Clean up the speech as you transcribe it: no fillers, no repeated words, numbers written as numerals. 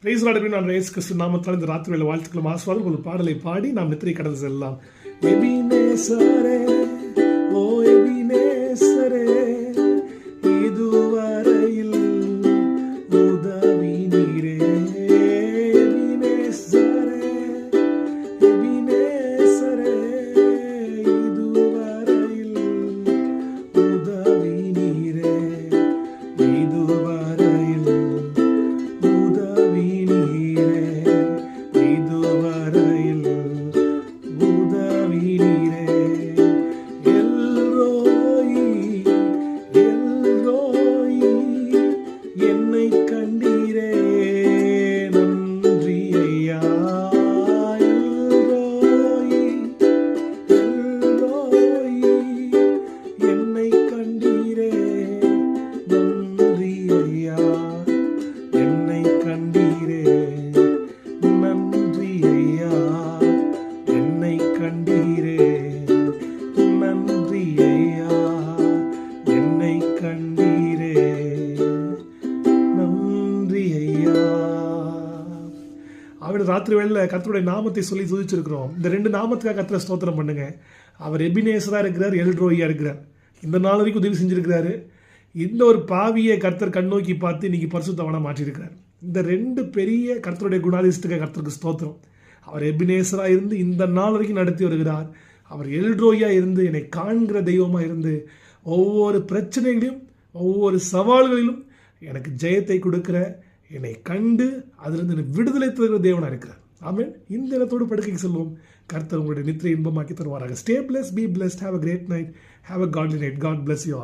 Price Lord. நான் இயேசு கிறிஸ்து நாமத்தால் இந்த ராத்திரி வேளை வாழ்த்துக்களும் ஆசீர்வாதம் ஒரு பாடலை பாடி நாம் நித்திரை கடந்து செல்லலாம். எபினேசரே, ஓ எபினேசரே, இதுவரையில் உதவி நீரே. எபினேசரே, எபினேசரே, இதுவரையில் உதவி நீரே. இதுவரையில் உதவி நீரே. இதுவரையில் உதவி நீரே. எல்ரோயி, எல்ரோயி, என்னை கண்டீரே, நன்றி ஐயா. எல்ரோயி, எல்ரோயி, என்னை கண்டீரே, நன்றி ஐயா. என்னை கண்டீரே, நன்றி ஐயா. என்னை கண்டீரே, நன்றி ஐயா. என்னை கண்டீரே, நன்றி ஐயா. அவருடைய ராத்திரி வேளையில கர்த்தருடைய நாமத்தை சொல்லி துதிச்சிருக்கிறோம். இந்த ரெண்டு நாமத்துக்காக கர்த்தரை ஸ்தோத்திரம் பண்ணுங்க. அவர் எபினேசரா இருக்கிறார், எல்ரோயா இருக்கிறார். இந்த நாள் வரைக்கும் உதவி செஞ்சிருக்கிறாரு. இந்த ஒரு பாவியை கர்த்தர் கண்ணோக்கி பார்த்து இன்னைக்கு பரிசுத்தவனா மாற்றியிருக்கிறார். இந்த ரெண்டு பெரிய கர்த்தருடைய குணாதிசயத்துக்கு கர்த்தருக்கு ஸ்தோத்திரம். அவர் எபினேசரா இருந்து இந்த நாள் வரைக்கும் நடத்தி வருகிறார். அவர் எல்ரோயா இருந்து என்னை காண்கிற தெய்வமா இருந்து ஒவ்வொரு பிரச்சனைகளையும் ஒவ்வொரு சவால்களிலும் எனக்கு ஜெயத்தை கொடுக்கிற, என்னை கண்டு அதிலிருந்து என்னை விடுதலை தருகிற தேவனா இருக்கிறார். ஆமென். இந்த இடத்தோடு படுக்கைக்கு செல்வோம். கர்த்தர் உங்களுடைய நித்திரை இன்பமாக்கி தருவாராக. Stay bless, be blessed, have a great night, have a godly night. God bless you all.